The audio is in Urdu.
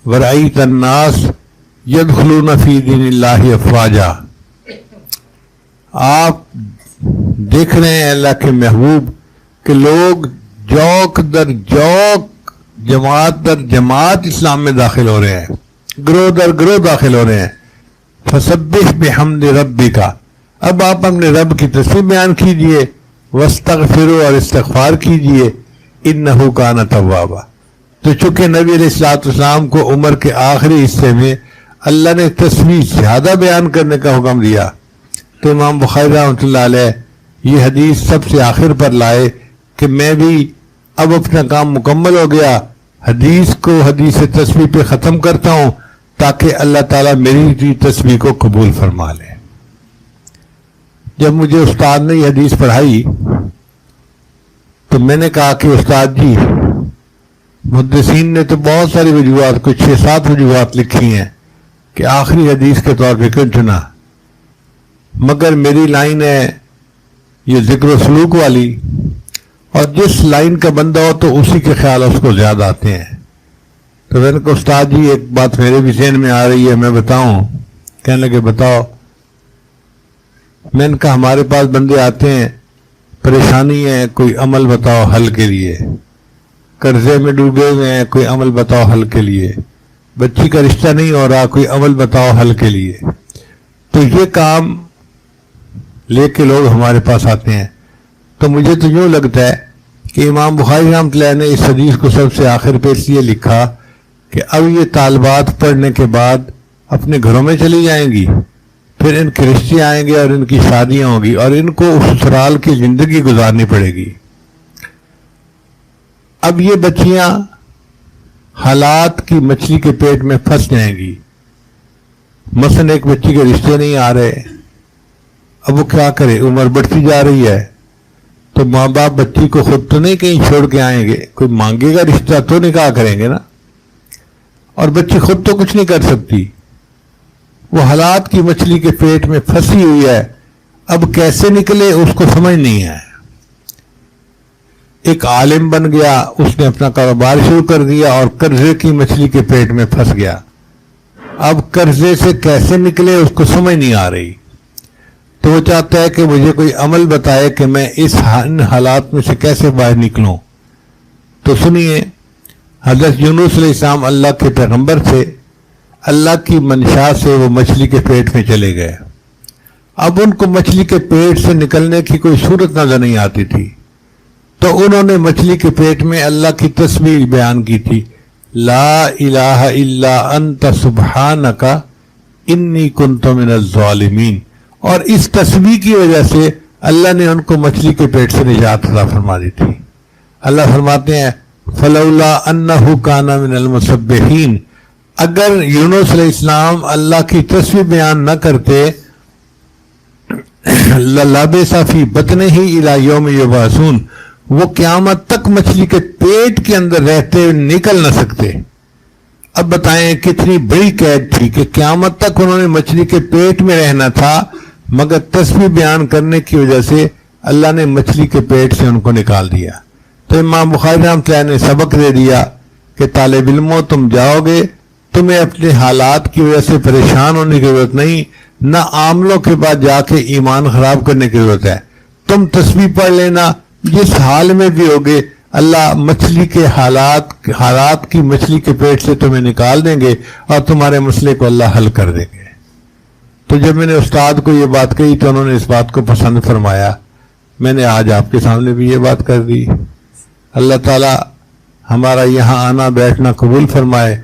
ورأیت الناس یدخلون فی دین اللہ افواجا، آپ دیکھ رہے ہیں اللہ کے محبوب کہ لوگ جوک در جوک، جماعت در جماعت اسلام میں داخل ہو رہے ہیں، گروہ در گروہ داخل ہو رہے ہیں۔ فسبح بحمد ربک، اب آپ اپنے رب کی تسبیح بیان کیجئے، واستغفروا، اور استغفار کیجئے، انہ کان توابا۔ تو چونکہ نبی علیہ الصلوۃ والسلام کو عمر کے آخری حصے میں اللہ نے تسبیح زیادہ بیان کرنے کا حکم دیا، تو امام بخاری رحمۃ اللہ علیہ یہ حدیث سب سے آخر پر لائے کہ میں بھی اب اپنا کام مکمل ہو گیا، حدیث کو حدیث تسبیح پہ ختم کرتا ہوں تاکہ اللہ تعالیٰ میری تسبیح کو قبول فرما لے۔ جب مجھے استاد نے یہ حدیث پڑھائی تو میں نے کہا کہ استاد جی، محدثین نے تو بہت ساری وجوہات، کچھ 6-7 وجوہات لکھی ہیں کہ آخری حدیث کے طور پہ کیوں چنا، مگر میری لائن ہے یہ ذکر و سلوک والی، اور جس لائن کا بندہ ہو تو اسی کے خیال اس کو زیادہ آتے ہیں۔ تو میں نے کہا استاد جی ایک بات میرے بھی ذہن میں آ رہی ہے، میں بتاؤں؟ کہنے لگے بتاؤ۔ میں نے کہا ہمارے پاس بندے آتے ہیں، پریشانی ہے، کوئی عمل بتاؤ حل کے لیے، قرضے میں ڈوبے ہوئے ہیں، کوئی عمل بتاؤ حل کے لیے، بچی کا رشتہ نہیں ہو رہا، کوئی عمل بتاؤ حل کے لیے۔ تو یہ کام لے کے لوگ ہمارے پاس آتے ہیں۔ تو مجھے تو یوں لگتا ہے کہ امام بخاری رحمۃ اللہ نے اس حدیث کو سب سے آخر پہ اس لیے لکھا کہ اب یہ طالبات پڑھنے کے بعد اپنے گھروں میں چلی جائیں گی، پھر ان کے رشتے آئیں گے اور ان کی شادیاں ہوں گی، اور ان کو سسرال کی زندگی گزارنی پڑے گی۔ اب یہ بچیاں حالات کی مچھلی کے پیٹ میں پھنس جائیں گی۔ مثلا ایک بچی کے رشتے نہیں آ رہے، اب وہ کیا کرے، عمر بڑھتی جا رہی ہے، تو ماں باپ بچی کو خود تو نہیں کہیں چھوڑ کے آئیں گے، کوئی مانگے گا رشتہ تو نکاح کریں گے نا، اور بچی خود تو کچھ نہیں کر سکتی، وہ حالات کی مچھلی کے پیٹ میں پھنسی ہوئی ہے، اب کیسے نکلے اس کو سمجھ نہیں ہے۔ ایک عالم بن گیا، اس نے اپنا کاروبار شروع کر دیا اور قرضے کی مچھلی کے پیٹ میں پھنس گیا، اب قرضے سے کیسے نکلے اس کو سمجھ نہیں آ رہی، تو وہ چاہتا ہے کہ مجھے کوئی عمل بتائے کہ میں ان حالات میں سے کیسے باہر نکلوں۔ تو سنیے، حضرت یونس علیہ السلام اللہ کے پیغمبر تھے، اللہ کی منشا سے وہ مچھلی کے پیٹ میں چلے گئے، اب ان کو مچھلی کے پیٹ سے نکلنے کی کوئی صورت نظر نہیں آتی تھی، تو انہوں نے مچھلی کے پیٹ میں اللہ کی تسبیح بیان کی تھی، لا الہ الا انت سبحانک انی کنت من الظالمین، اور اس تسبیح کی وجہ سے اللہ نے ان کو مچھلی کے پیٹ سے نجات عطا فرما دی تھی۔ اللہ فرماتے ہیں فلولا انہ کان من المسبحین، اگر یونس علیہ السلام اللہ کی تسبیح بیان نہ کرتے للبث فی بطنہ الی یوم یبعثون، وہ قیامت تک مچھلی کے پیٹ کے اندر رہتے نکل نہ سکتے۔ اب بتائیں کتنی بڑی قید تھی کہ قیامت تک انہوں نے مچھلی کے پیٹ میں رہنا تھا، مگر تسبیح بیان کرنے کی وجہ سے اللہ نے مچھلی کے پیٹ سے ان کو نکال دیا۔ تو امام بخاری رحمۃ اللہ نے سبق دے دیا کہ طالب علموں تم جاؤ گے، تمہیں اپنے حالات کی وجہ سے پریشان ہونے کی ضرورت نہیں، نہ عاملوں کے بعد جا کے ایمان خراب کرنے کی ضرورت ہے، تم تسبیح پڑھ لینا، جس حال میں بھی ہوگے اللہ مچھلی کے حالات کی مچھلی کے پیٹ سے تمہیں نکال دیں گے اور تمہارے مسئلے کو اللہ حل کر دیں گے۔ تو جب میں نے استاد کو یہ بات کہی تو انہوں نے اس بات کو پسند فرمایا، میں نے آج آپ کے سامنے بھی یہ بات کر دی۔ اللہ تعالی ہمارا یہاں آنا بیٹھنا قبول فرمائے،